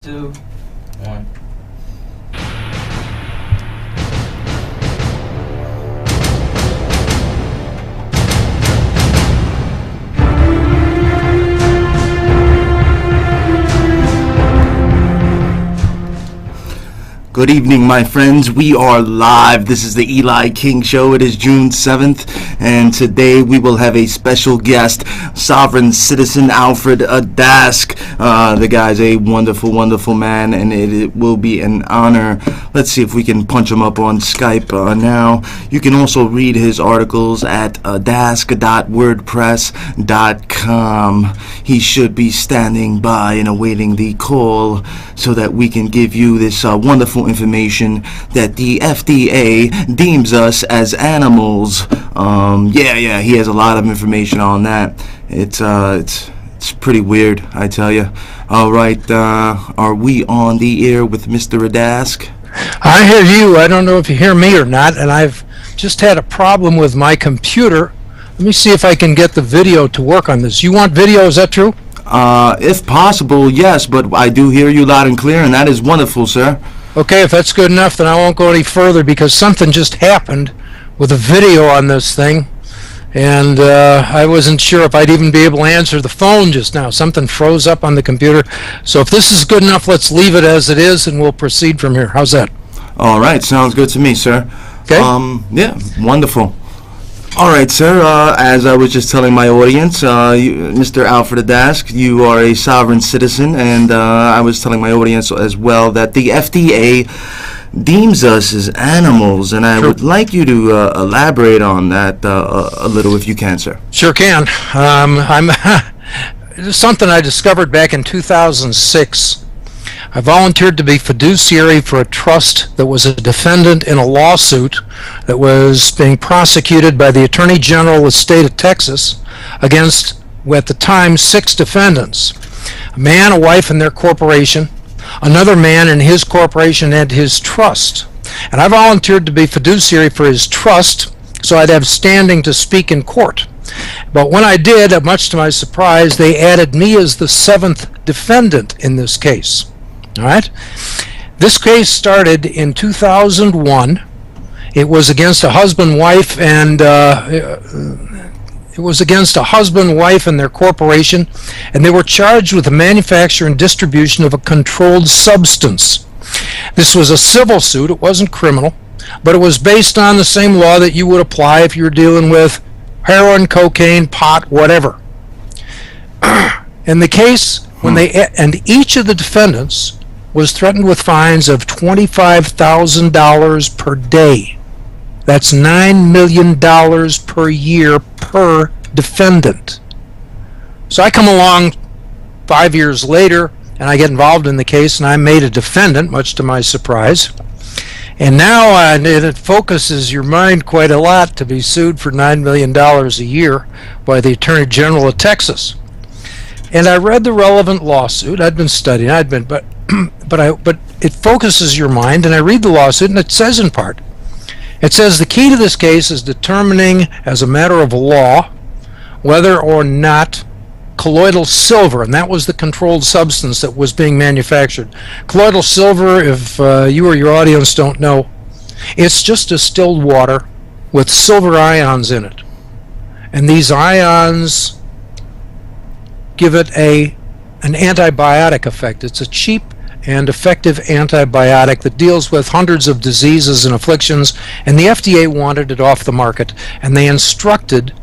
2, 1. Good evening, my friends. We are live. This is the Eli King Show. It is June 7th, and today we will have a special guest, sovereign citizen Alfred Adask. The guy's a wonderful, wonderful man, and it will be an honor. Let's see if we can punch him up on Skype now. You can also read his articles at adask.wordpress.com. He should be standing by and awaiting the call so that we can give you this wonderful information that the FDA deems us as animals. He has a lot of information on that. It's pretty weird, I tell you. All right, are we on the air with Mr. Adask? I hear you. I don't know if you hear me or not, and I've just had a problem with my computer. Let me see if I can get the video to work on this. You want video, is that true? If possible, yes, but I do hear you loud and clear, and that is wonderful, sir. Okay, if that's good enough, then I won't go any further because something just happened with a video on this thing, and I wasn't sure if I'd even be able to answer the phone just now. Something froze up on the computer. So if this is good enough, let's leave it as it is, and we'll proceed from here. How's that? All right, sounds good to me, sir. Okay. Yeah, wonderful. All right, sir, as I was just telling my audience, Mr. Alfred Adask, you are a sovereign citizen, and I was telling my audience as well that the FDA deems us as animals, and I would like you to elaborate on that a little if you can, sir. Sure can. It's something I discovered back in 2006. I volunteered to be fiduciary for a trust that was a defendant in a lawsuit that was being prosecuted by the Attorney General of the state of Texas against, at the time, 6 defendants. A man, a wife, and their corporation, another man and his corporation and his trust. And I volunteered to be fiduciary for his trust so I'd have standing to speak in court. But when I did, much to my surprise, they added me as the 7th defendant in this case. All right. This case started in 2001. It was against a husband-wife, and their corporation, and they were charged with the manufacture and distribution of a controlled substance. This was a civil suit. It wasn't criminal, but it was based on the same law that you would apply if you were dealing with heroin, cocaine, pot, whatever. In the case, and each of the defendants was threatened with fines of $25,000 per day. That's $9 million per year per defendant. So I come along 5 years later, and I get involved in the case, and I'm made a defendant, much to my surprise. And now it focuses your mind quite a lot to be sued for $9 million a year by the Attorney General of Texas. And I read the relevant lawsuit. I'd been studying. But it focuses your mind, and I read the lawsuit, and it says in part, it says the key to this case is determining, as a matter of law, whether or not colloidal silver, and that was the controlled substance that was being manufactured. Colloidal silver, if you or your audience don't know, it's just distilled water with silver ions in it. And these ions give it an antibiotic effect. It's a cheap and effective antibiotic that deals with hundreds of diseases and afflictions, and the FDA wanted it off the market, and they instructed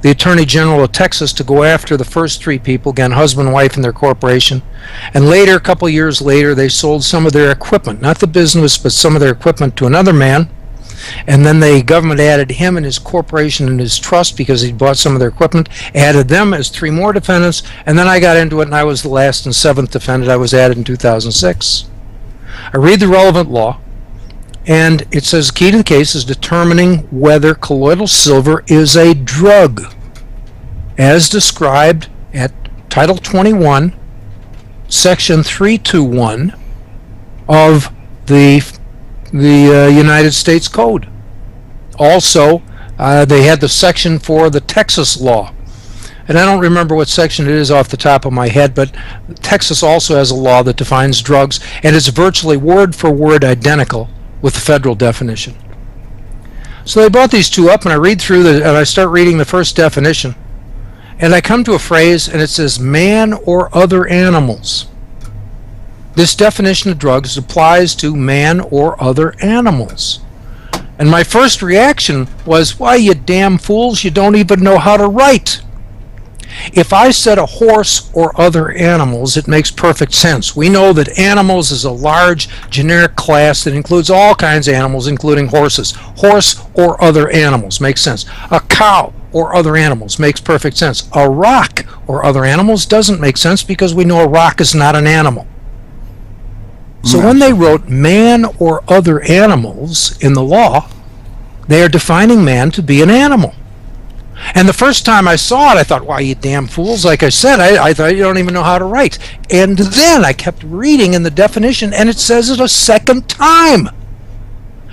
the Attorney General of Texas to go after the first 3 people, again, husband, wife, and their corporation. And later, a couple years later, they sold some of their equipment, not the business, but some of their equipment to another man. And then the government added him and his corporation and his trust because he bought some of their equipment, added them as 3 more defendants, and then I got into it, and I was the last and 7th defendant. I was added in 2006. I read the relevant law, and it says the key to the case is determining whether colloidal silver is a drug, as described at Title 21, Section 321 of the United States Code. Also, they had the section for the Texas law, and I don't remember what section it is off the top of my head, but Texas also has a law that defines drugs, and it's virtually word for word identical with the federal definition. So they brought these two up, and I read through and I start reading the first definition, and I come to a phrase, and it says man or other animals. This definition of drugs applies to man or other animals. And my first reaction was, why, you damn fools, you don't even know how to write. If I said a horse or other animals, it makes perfect sense. We know that animals is a large generic class that includes all kinds of animals, including horses. Horse or other animals makes sense. A cow or other animals makes perfect sense. A rock or other animals doesn't make sense because we know a rock is not an animal. So when they wrote man or other animals in the law, they are defining man to be an animal. And the first time I saw it, I thought, why, you damn fools. Like I said, I thought you don't even know how to write. And then I kept reading in the definition, and it says it a second time.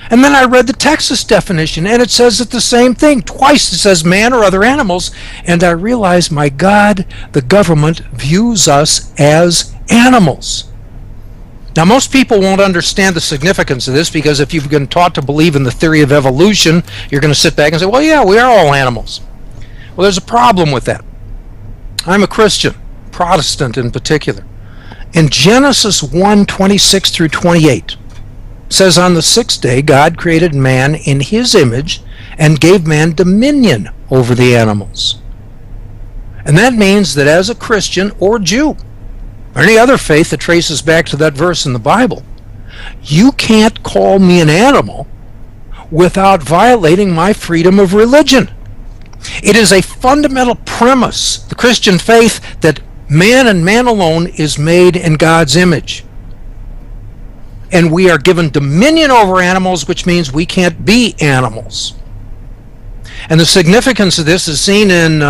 And then I read the Texas definition, and it says it the same thing. Twice it says man or other animals. And I realized, my God, the government views us as animals. Now, most people won't understand the significance of this, because if you've been taught to believe in the theory of evolution, you're going to sit back and say, well, yeah, we are all animals. Well, there's a problem with that. I'm a Christian, Protestant in particular. In Genesis 1:26 through 28, it says, on the sixth day, God created man in his image and gave man dominion over the animals. And that means that as a Christian or Jew, or any other faith that traces back to that verse in the Bible, you can't call me an animal without violating my freedom of religion. It is a fundamental premise, the Christian faith, that man and man alone is made in God's image. And we are given dominion over animals, which means we can't be animals. And the significance of this is seen in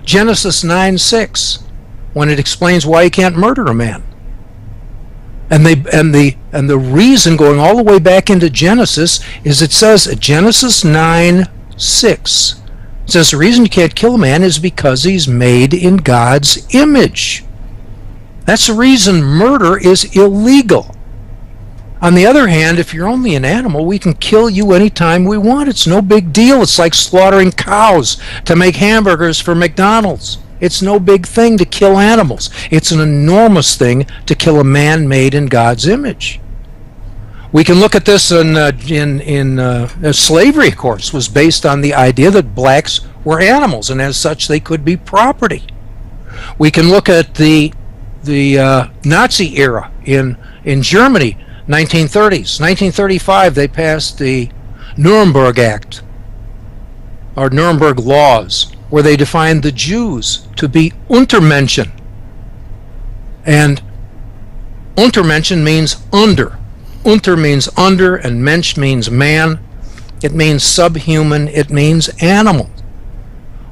Genesis 9:6. when it explains why you can't murder a man. And the reason, going all the way back into Genesis, is it says at Genesis 9:6, it says the reason you can't kill a man is because he's made in God's image. That's the reason murder is illegal. On the other hand, if you're only an animal, we can kill you anytime we want. It's no big deal. It's like slaughtering cows to make hamburgers for McDonald's. It's no big thing to kill animals. It's an enormous thing to kill a man made in God's image. We can look at this in slavery, of course, was based on the idea that blacks were animals, and as such they could be property. We can look at the Nazi era in Germany, 1930s. 1935, they passed the Nuremberg Act, or Nuremberg Laws, where they defined the Jews to be Untermenschen. And Untermenschen means under. Unter means under, and Mensch means man. It means subhuman. It means animal.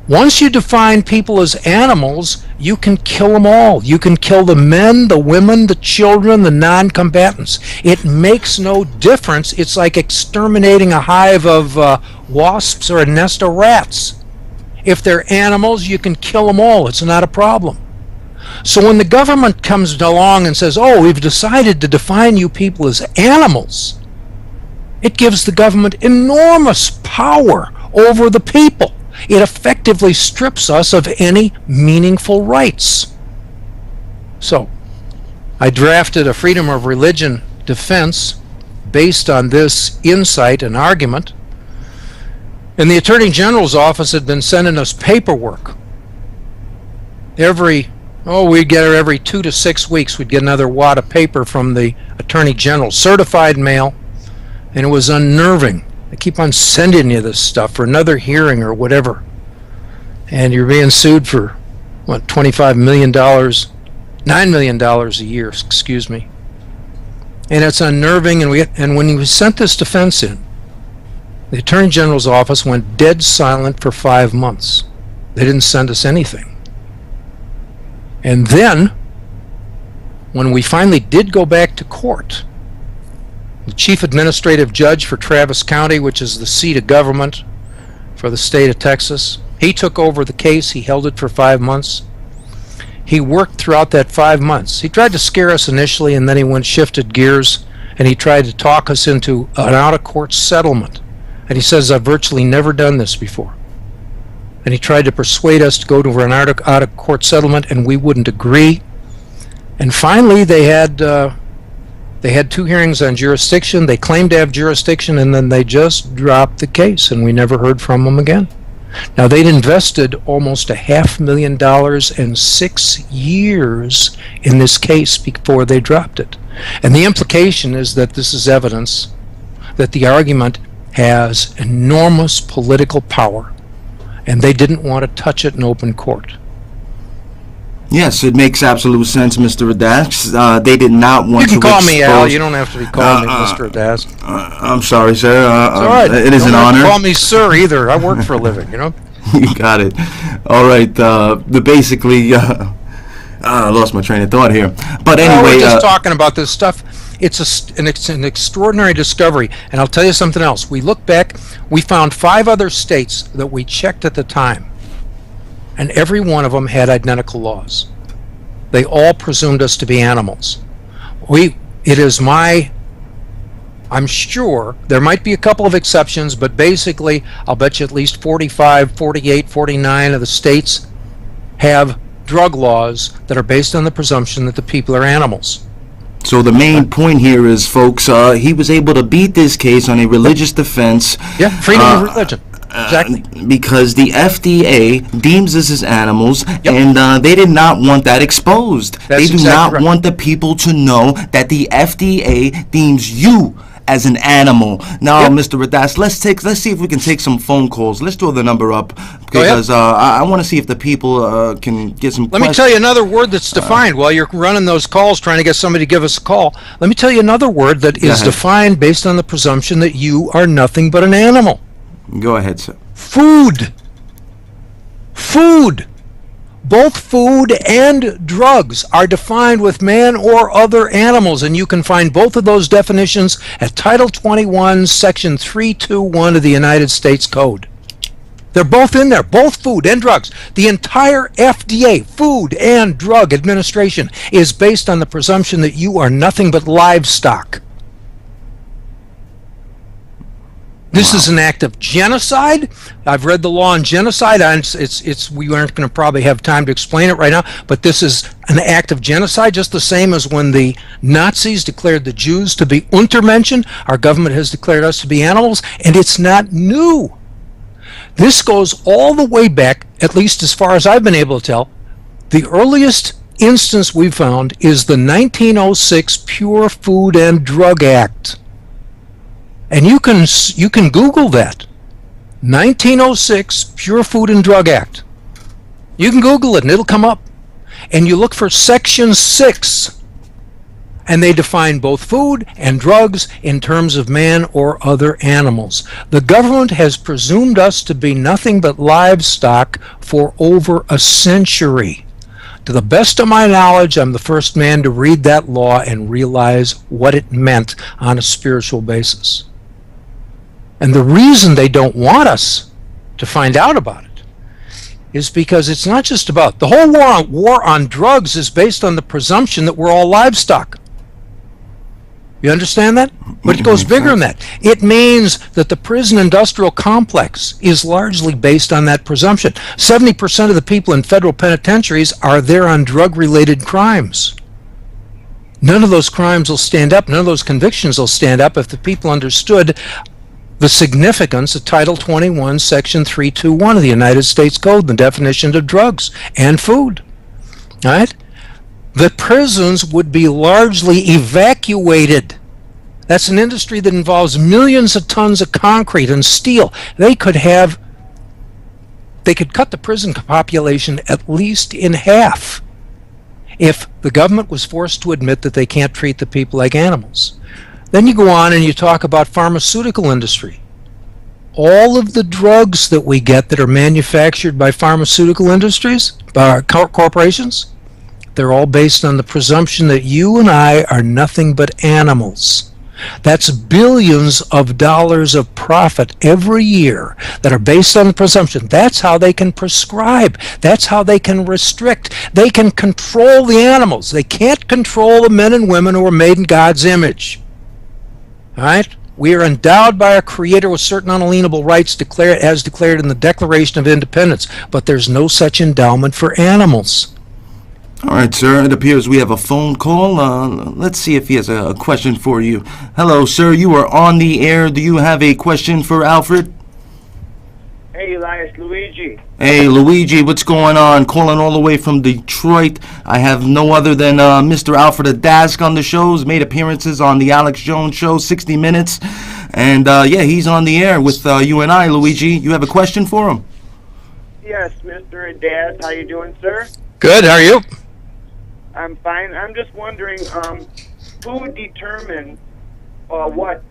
Once you define people as animals, you can kill them all. You can kill the men, the women, the children, the non-combatants. It makes no difference. It's like exterminating a hive of wasps or a nest of rats. If they're animals, you can kill them all. It's not a problem. So when the government comes along and says, oh, we've decided to define you people as animals, it gives the government enormous power over the people. It effectively strips us of any meaningful rights. So I drafted a freedom of religion defense based on this insight and argument. And the Attorney General's office had been sending us paperwork. We'd get her every 2 to 6 weeks. We'd get another wad of paper from the Attorney General, certified mail, and it was unnerving. They keep on sending you this stuff for another hearing or whatever. And you're being sued for, what, $25 million, $9 million a year, excuse me. And it's unnerving, and when we sent this defense in, the Attorney General's office went dead silent for 5 months. They didn't send us anything. And then, when we finally did go back to court, the chief administrative judge for Travis County, which is the seat of government for the state of Texas, He took over the case. He held it for 5 months. He worked throughout that 5 months. He tried to scare us initially, and then he shifted gears, and he tried to talk us into an out-of-court settlement. And he says, I've virtually never done this before. And he tried to persuade us to go to an out-of-court settlement, and we wouldn't agree. And finally, they had 2 hearings on jurisdiction. They claimed to have jurisdiction, and then they just dropped the case, and we never heard from them again. Now, they'd invested almost $500,000 and 6 years in this case before they dropped it. And the implication is that this is evidence that the argument has enormous political power, and they didn't want to touch it in open court. Yes, it makes absolute sense, Mr. Adask. They did not want to. You can call me Al. You don't have to be calling me Mr. Adask. I'm sorry, sir. It's all right. It is an honor. Don't call me sir either. I work for a living, you know. You got it. All right. Basically, I lost my train of thought here. But anyway, we're just talking about this stuff. It's an extraordinary discovery. And I'll tell you something else. We look back. We found 5 other states that we checked at the time, and every one of them had identical laws. They all presumed us to be animals. I'm sure there might be a couple of exceptions, but basically I'll bet you at least 45, 48, 49 of the states have drug laws that are based on the presumption that the people are animals. So the main point here is, folks, he was able to beat this case on a religious defense. Yeah, freedom of religion. Exactly. Because the FDA deems us as animals, Yep. and they did not want that exposed. That's they do exactly not right. want the people to know that the FDA deems you as an animal. Now, Yep. Mr. Adask, let's see if we can take some phone calls. Let's throw the number up, because I want to see if the people can get some Let me tell you another word that's defined while you're running those calls trying to get somebody to give us a call. Let me tell you another word that is ahead. defined based on the presumption that you are nothing but an animal. Go ahead, sir. Food. Food. Both food and drugs are defined with man or other animals, and you can find both of those definitions at Title 21, Section 321 of the United States Code. They're both in there, both food and drugs. The entire FDA, Food and Drug Administration, is based on the presumption that you are nothing but livestock. This is an act of genocide. I've read the law on genocide. We aren't going to probably have time to explain it right now, but this is an act of genocide, just the same as when the Nazis declared the Jews to be Untermenschen. Our government has declared us to be animals, and it's not new. This goes all the way back, at least as far as I've been able to tell. The earliest instance we found is the 1906 Pure Food and Drug Act. And you can Google that. 1906 Pure Food and Drug Act. You can Google it and it'll come up. And you look for Section 6. And they define both food and drugs in terms of man or other animals. The government has presumed us to be nothing but livestock for over a century. To the best of my knowledge, I'm the first man to read that law and realize what it meant on a spiritual basis. And the reason they don't want us to find out about it is because it's not just about the whole war on drugs is based on the presumption that we're all livestock. You understand that? But it goes bigger than that. It means that the prison industrial complex is largely based on that presumption. 70% of the people in federal penitentiaries are there on drug-related crimes. None of those crimes will stand up, none of those convictions will stand up if the people understood the significance of Title 21, Section 321 of the United States Code, the definition of drugs and food. All right? The prisons would be largely evacuated. That's an industry that involves millions of tons of concrete and steel. They could cut the prison population at least in half if the government was forced to admit that they can't treat the people like animals. Then you go on and you talk about pharmaceutical industry. All of the drugs that we get that are manufactured by pharmaceutical industries, by corporations, they're all based on the presumption that you and I are nothing but animals. That's billions of dollars of profit every year that are based on the presumption. That's how they can prescribe. That's how they can restrict. They can control the animals. They can't control the men and women who are made in God's image. All right? We are endowed by our Creator with certain unalienable rights as declared in the Declaration of Independence, but there's no such endowment for animals. All right, sir. It appears we have a phone call. Let's see if he has a question for you. Hello, sir. You are on the air. Do you have a question for Alfred? Hey, Elias, Luigi. Hey, Luigi. What's going on? Calling all the way from Detroit. I have no other than Mr. Alfred Adask on the show. He's made appearances on the Alex Jones Show, 60 Minutes. And, yeah, he's on the air with you and I, Luigi. You have a question for him? Yes, Mr. Adask. How you doing, sir? Good. How are you? I'm fine. I'm just wondering, who determines what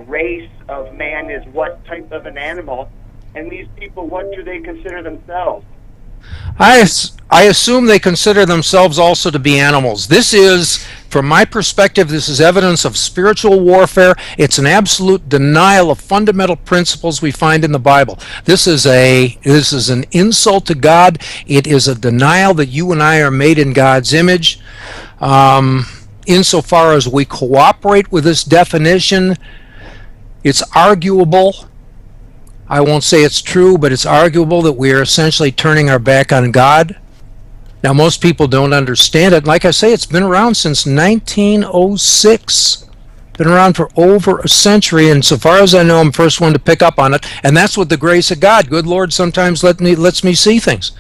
race of man is what type of an animal, and these people, what do they consider themselves? I assume they consider themselves also to be animals. This is, from my perspective, this is evidence of spiritual warfare. It's an absolute denial of fundamental principles we find in the Bible. This is an insult to God. It is a denial that you and I are made in God's image. Insofar as we cooperate with this definition, it's arguable. I won't say it's true, but it's arguable that we are essentially turning our back on God. Now, most people don't understand it. Like I say, it's been around since 1906. Been around for over a century, and so far as I know, I'm the first one to pick up on it. And that's with the grace of God. Good Lord sometimes lets me see things.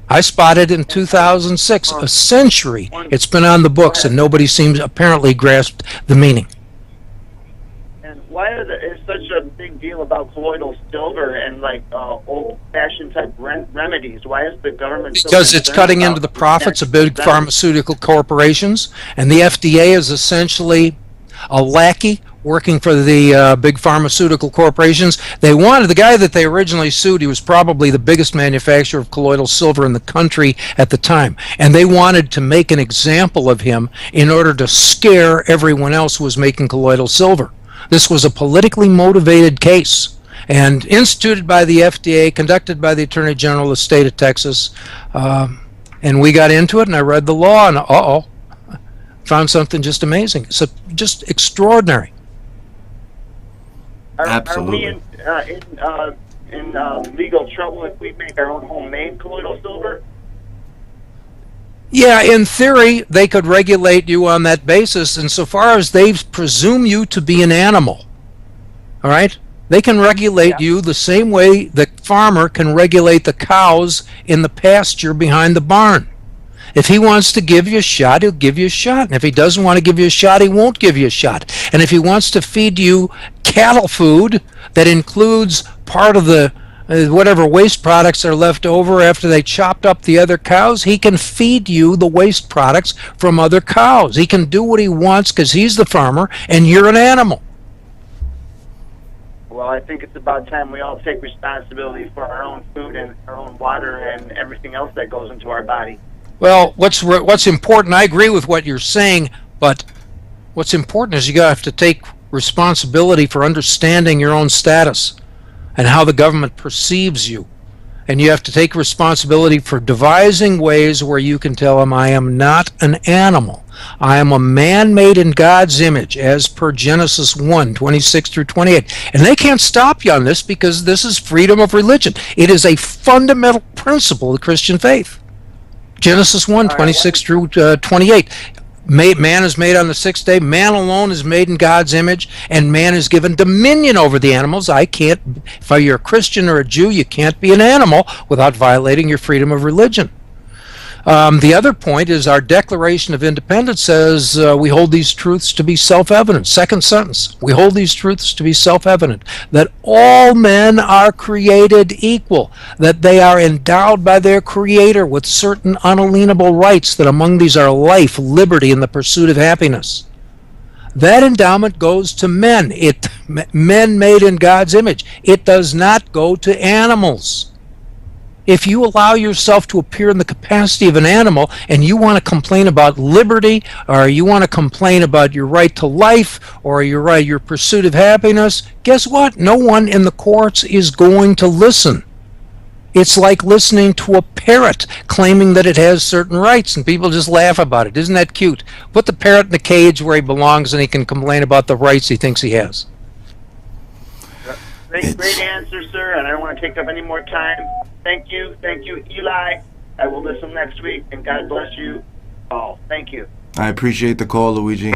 I spotted it in 2006, a century. It's been on the books, and nobody seems apparently grasped the meaning. Why is such a big deal about colloidal silver and like old-fashioned type remedies? Why is the government because it's cutting into the profits of big pharmaceutical corporations, and the FDA is essentially a lackey working for the big pharmaceutical corporations. The guy that they originally sued, he was probably the biggest manufacturer of colloidal silver in the country at the time, and they wanted to make an example of him in order to scare everyone else who was making colloidal silver. This was a politically motivated case and instituted by the FDA, conducted by the Attorney General of the state of Texas. And we got into it, and I read the law, and found something just amazing. So just extraordinary. Absolutely. Are we in legal trouble if we make our own homemade colloidal silver? Yeah, in theory, they could regulate you on that basis, insofar as they presume you to be an animal. All right? They can regulate you the same way the farmer can regulate the cows in the pasture behind the barn. If he wants to give you a shot, he'll give you a shot. And if he doesn't want to give you a shot, he won't give you a shot. And if he wants to feed you cattle food that includes part of the whatever waste products are left over after they chopped up the other cows, he can feed you the waste products from other cows. He can do what he wants because he's the farmer and you're an animal. Well, I think it's about time we all take responsibility for our own food and our own water and everything else that goes into our body. Well, what's important, I agree with what you're saying, but what's important is you have to take responsibility for understanding your own status and how the government perceives you. And you have to take responsibility for devising ways where you can tell them, I am not an animal. I am a man made in God's image, as per Genesis 1:26-28. And they can't stop you on this because this is freedom of religion. It is a fundamental principle of the Christian faith. Genesis 1:26-28. Man is made on the sixth day. Man alone is made in God's image, and man is given dominion over the animals. If you're a Christian or a Jew, you can't be an animal without violating your freedom of religion. The other point is our Declaration of Independence says we hold these truths to be self-evident. Second sentence, we hold these truths to be self-evident, that all men are created equal, that they are endowed by their Creator with certain unalienable rights, that among these are life, liberty, and the pursuit of happiness. That endowment goes to men, men made in God's image. It does not go to animals. If you allow yourself to appear in the capacity of an animal and you want to complain about liberty, or you want to complain about your right to life, or your pursuit of happiness, guess what? No one in the courts is going to listen. It's like listening to a parrot claiming that it has certain rights, and people just laugh about it. Isn't that cute? Put the parrot in the cage where he belongs and he can complain about the rights he thinks he has. Great answer, sir, and I don't want to take up any more time. Thank you, Eli. I will listen next week, and God bless you all. Thank you. I appreciate the call, Luigi.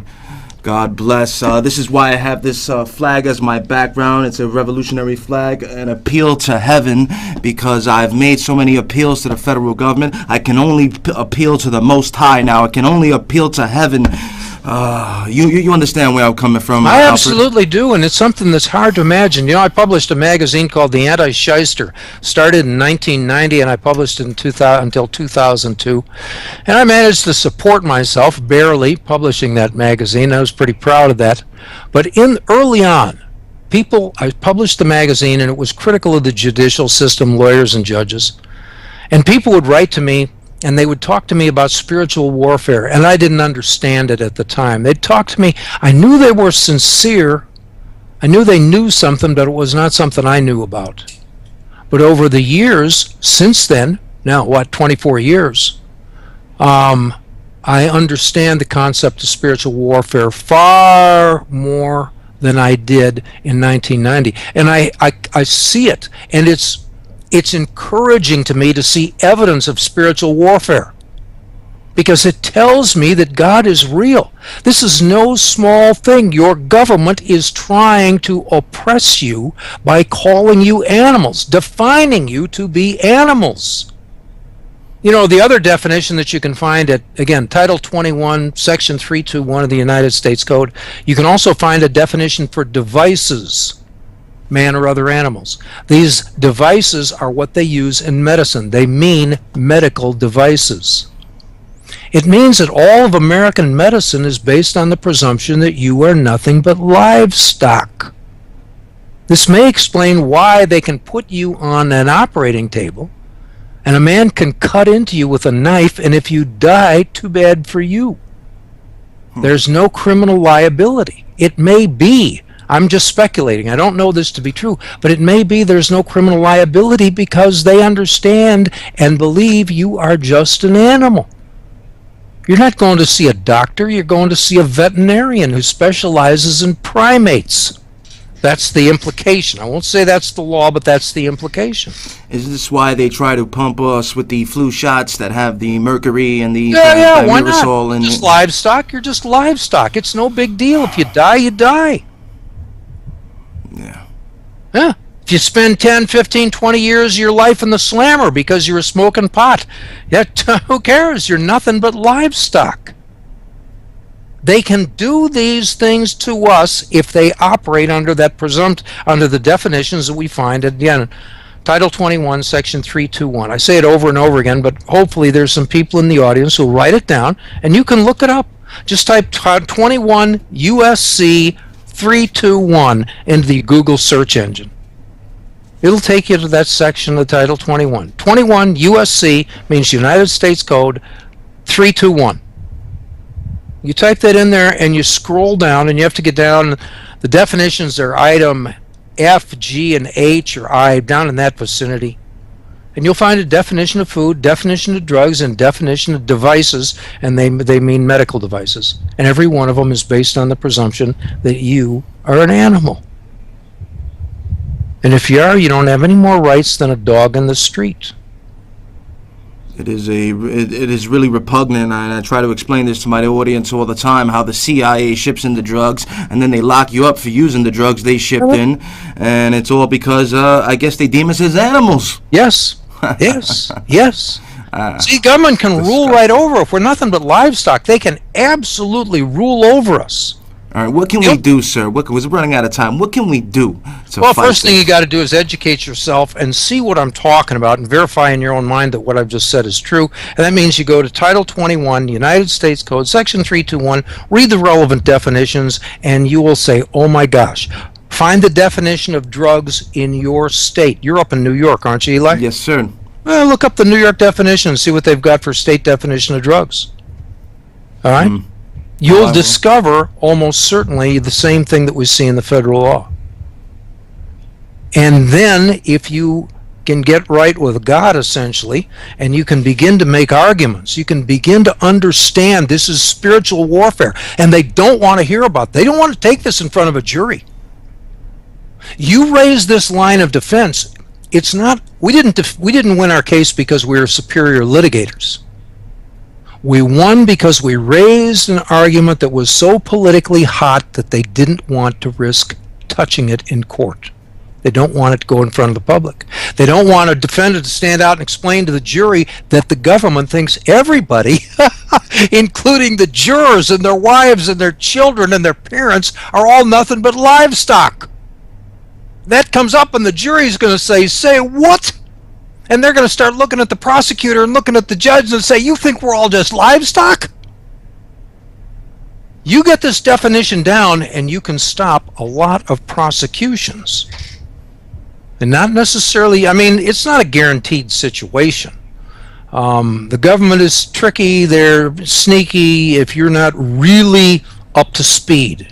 God bless. This is why I have this flag as my background. It's a revolutionary flag, an appeal to heaven, because I've made so many appeals to the federal government. I can only appeal to the Most High now. I can only appeal to heaven. You understand where I'm coming from, I Alfred? absolutely do, and it's something that's hard to imagine. I published a magazine called the AntiShyster. Started in 1990, and I published it until 2002. And I managed to support myself, barely, publishing that magazine. I was pretty proud of that. But early on, I published the magazine, and it was critical of the judicial system, lawyers and judges. And people would write to me, and they would talk to me about spiritual warfare, and I didn't understand it at the time. They'd talk to me. I knew they were sincere. I knew they knew something, but it was not something I knew about. But over the years, since then, now, 24 years, I understand the concept of spiritual warfare far more than I did in 1990. And I see it, and it's encouraging to me to see evidence of spiritual warfare, because it tells me that God is real. This is no small thing. Your government is trying to oppress you by calling you animals, defining you to be animals. The other definition that you can find at, again, Title 21, Section 321 of the United States Code, you can also find a definition for devices, man or other animals. These devices are what they use in medicine. They mean medical devices. It means that all of American medicine is based on the presumption that you are nothing but livestock. This may explain why they can put you on an operating table, and a man can cut into you with a knife, and if you die, too bad for you. There's no criminal liability. It may be, I'm just speculating, I don't know this to be true, but it may be there's no criminal liability because they understand and believe you are just an animal. You're not going to see a doctor, you're going to see a veterinarian who specializes in primates. That's the implication. I won't say that's the law, but that's the implication. Is this why they try to pump us with the flu shots that have the mercury and the why not? And just livestock. You're just livestock. It's no big deal. If you die, you die. Yeah. Yeah. If you spend 10, 15, 20 years of your life in the slammer because you were smoking pot, who cares? You're nothing but livestock. They can do these things to us if they operate under under the definitions that we find again, Title 21, Section 321. I say it over and over again, but hopefully there's some people in the audience who'll write it down, and you can look it up. Just type 21 USC 321 into the Google search engine. It'll take you to that section of Title 21. 21 USC means United States Code 321. You type that in there and you scroll down, and you have to get down. The definitions are item F, G, and H or I, down in that vicinity. And you'll find a definition of food, definition of drugs, and definition of devices, and they mean medical devices. And every one of them is based on the presumption that you are an animal. And if you are, you don't have any more rights than a dog in the street. It is really repugnant, and I try to explain this to my audience all the time, how the CIA ships in the drugs, and then they lock you up for using the drugs they shipped in, and it's all because, I guess they deem us as animals. Yes, yes, yes. See, government can rule right over. If we're nothing but livestock, they can absolutely rule over us. All right, what can we do, sir? We're running out of time. What can we do to Well, fight first thing you got to do is educate yourself and see what I'm talking about and verify in your own mind that what I've just said is true. And that means you go to Title 21, United States Code, Section 321, read the relevant definitions, and you will say, oh my gosh. Find the definition of drugs in your state. You're up in New York, aren't you, Eli? Yes, sir. Well, look up the New York definition and see what they've got for state definition of drugs. All right? You'll discover almost certainly the same thing that we see in the federal law. And then if you can get right with God, essentially, and you can begin to make arguments, you can begin to understand this is spiritual warfare, and they don't want to hear about it. They don't want to take this in front of a jury. You raise this line of defense. It's not, we didn't win our case because we were superior litigators. We won because we raised an argument that was so politically hot that they didn't want to risk touching it in court. They don't want it to go in front of the public. They don't want a defendant to stand out and explain to the jury that the government thinks everybody, including the jurors and their wives and their children and their parents, are all nothing but livestock. That comes up and the jury's going to say what? And they're going to start looking at the prosecutor and looking at the judge and say, you think we're all just livestock? You get this definition down and you can stop a lot of prosecutions. And not necessarily, I mean, it's not a guaranteed situation. The government is tricky, they're sneaky if you're not really up to speed.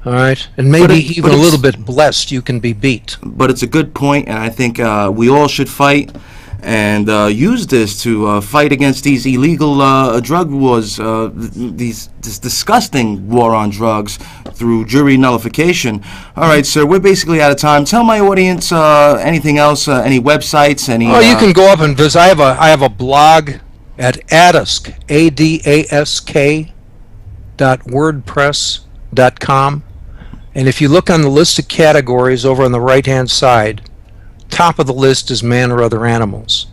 All right, and maybe even a little bit blessed, you can be beat. But it's a good point, and I think we all should fight and use this to fight against these illegal drug wars, this disgusting war on drugs through jury nullification. All right, sir, we're basically out of time. Tell my audience anything else, any websites, any... Oh, you can go up and visit. I have a blog at Adask, adask.wordpress.com. And if you look on the list of categories over on the right-hand side, top of the list is man or other animals.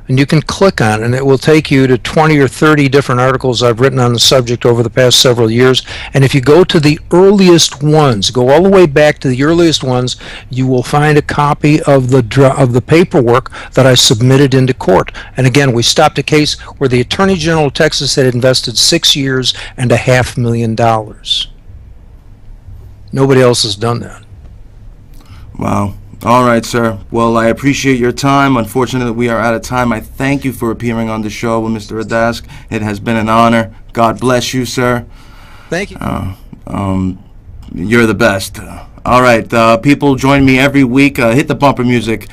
And you can click on it, and it will take you to 20 or 30 different articles I've written on the subject over the past several years. And if you go to the earliest ones, go all the way back to the earliest ones, you will find a copy of the paperwork that I submitted into court. And again, we stopped a case where the Attorney General of Texas had invested 6 years and $500,000. Nobody else has done that. Wow. All right, sir. Well, I appreciate your time. Unfortunately, we are out of time. I thank you for appearing on the show with Mr. Adask. It has been an honor. God bless you, sir. Thank you. You're the best. All right, people, join me every week. Hit the bumper music.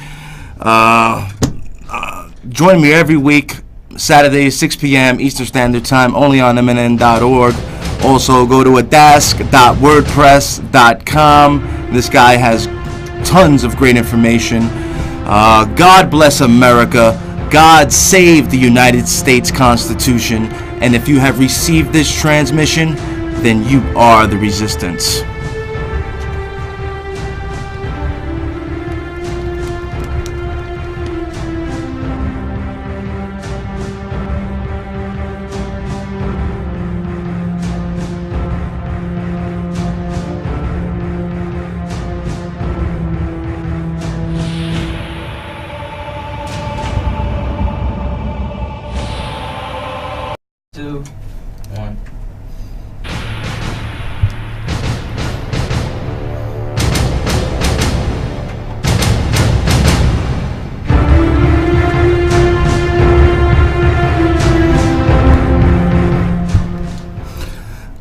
Join me every week, Saturdays, 6 p.m. Eastern Standard Time, only on MNN.org. Also, go to adask.wordpress.com. This guy has tons of great information. God bless America. God save the United States Constitution. And if you have received this transmission, then you are the resistance.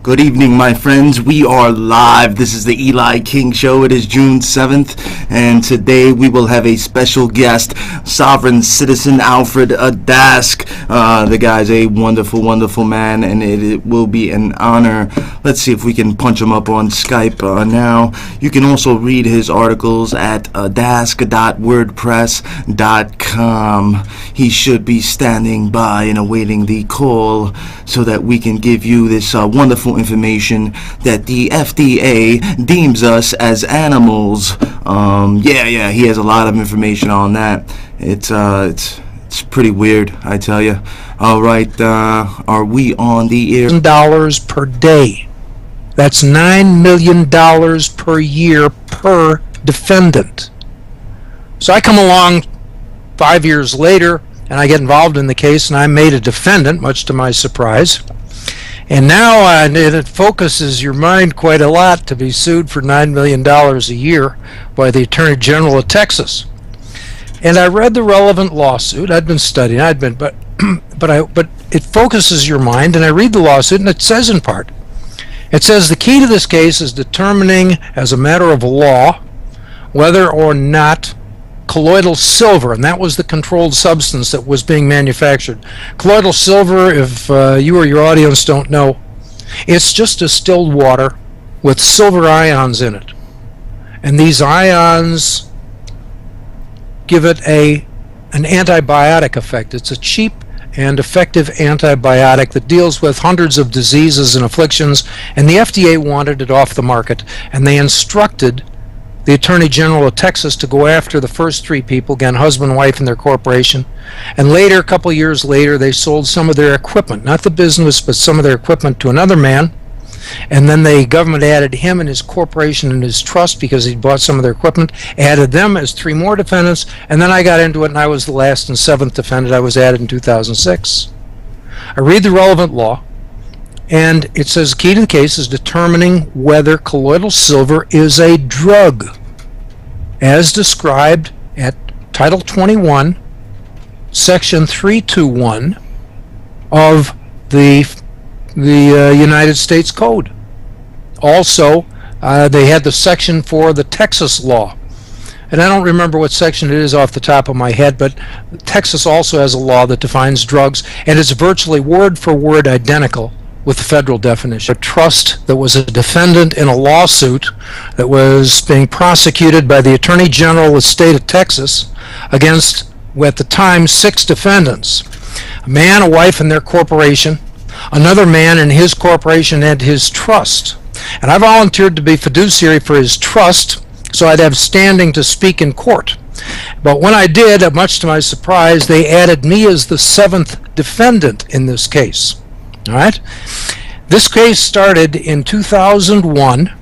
Good evening, my friends. We are live. This is the Eli King Show. It is June 7th, and today we will have a special guest, Sovereign Citizen Alfred Adask. The guy's a wonderful, wonderful man, and it will be an honor. Let's see if we can punch him up on Skype now. You can also read his articles at adask.wordpress.com. He should be standing by and awaiting the call so that we can give you this wonderful information that the FDA deems us as animals. Yeah, he has a lot of information on that. It's pretty weird, I tell you. All right, are we on the air? $1 per day. That's $9 million per year per defendant. So I come along 5 years later, and I get involved in the case, and I'm made a defendant, much to my surprise. And now it focuses your mind quite a lot to be sued for $9 million a year by the Attorney General of Texas. And I read the relevant lawsuit. I'd been studying. But it focuses your mind. And I read the lawsuit, and it says in part, it says the key to this case is determining, as a matter of law, whether or not colloidal silver, and that was the controlled substance that was being manufactured. Colloidal silver, if you or your audience don't know, it's just distilled water with silver ions in it. And these ions give it an antibiotic effect. It's a cheap and effective antibiotic that deals with hundreds of diseases and afflictions, and the FDA wanted it off the market, and they instructed the Attorney General of Texas to go after the first three people, again, husband, wife, and their corporation. And later, a couple years later, they sold some of their equipment, not the business, but some of their equipment to another man. And then the government added him and his corporation and his trust because he'd bought some of their equipment, added them as three more defendants, and then I got into it and I was the last and seventh defendant. I was added in 2006. I read the relevant law, and it says the key to the case is determining whether colloidal silver is a drug, as described at Title 21, Section 321 of the United States Code. Also, they had the section for the Texas law. And I don't remember what section it is off the top of my head, but Texas also has a law that defines drugs, and it's virtually word for word identical with the federal definition. A trust that was a defendant in a lawsuit that was being prosecuted by the Attorney General of the state of Texas against, at the time, 6 defendants. A man, a wife, and their corporation, another man and his corporation and his trust. And I volunteered to be fiduciary for his trust so I'd have standing to speak in court. But when I did, much to my surprise, they added me as the 7th defendant in this case. All right? This case started in 2001.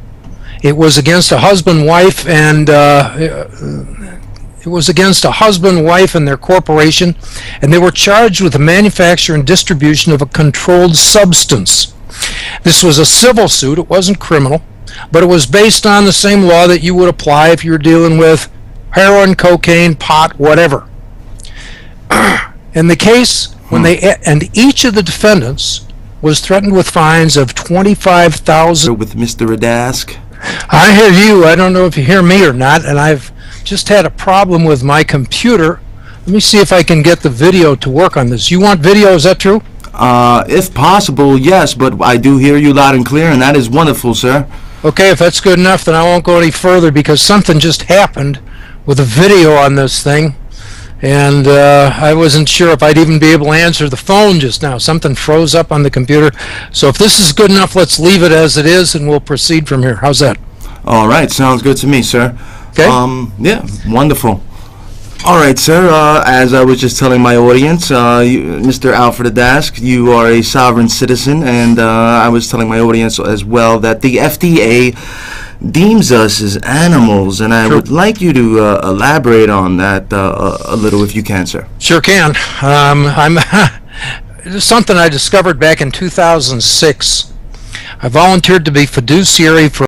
It was against a husband-wife and their corporation, and they were charged with the manufacture and distribution of a controlled substance. This was a civil suit. It wasn't criminal, but it was based on the same law that you would apply if you were dealing with heroin, cocaine, pot, whatever. In the case, and each of the defendants was threatened with fines of $25,000. With Mr. Adask. I hear you. I don't know if you hear me or not, and I've just had a problem with my computer. Let me see if I can get the video to work on this. You want video, is that true? If possible, yes, but I do hear you loud and clear, and that is wonderful, sir. Okay, if that's good enough, then I won't go any further because something just happened with a video on this thing, and I wasn't sure if I'd even be able to answer the phone just now. Something froze up on the computer. So if this is good enough, let's leave it as it is, and we'll proceed from here. How's that? All right, sounds good to me, sir. Okay. Yeah, wonderful. All right, sir, as I was just telling my audience, Mr. Alfred Adask, you are a sovereign citizen, and I was telling my audience as well that the FDA deems us as animals, and I would like you to elaborate on that a little if you can, sir. Sure can. It's something I discovered back in 2006. I volunteered to be fiduciary for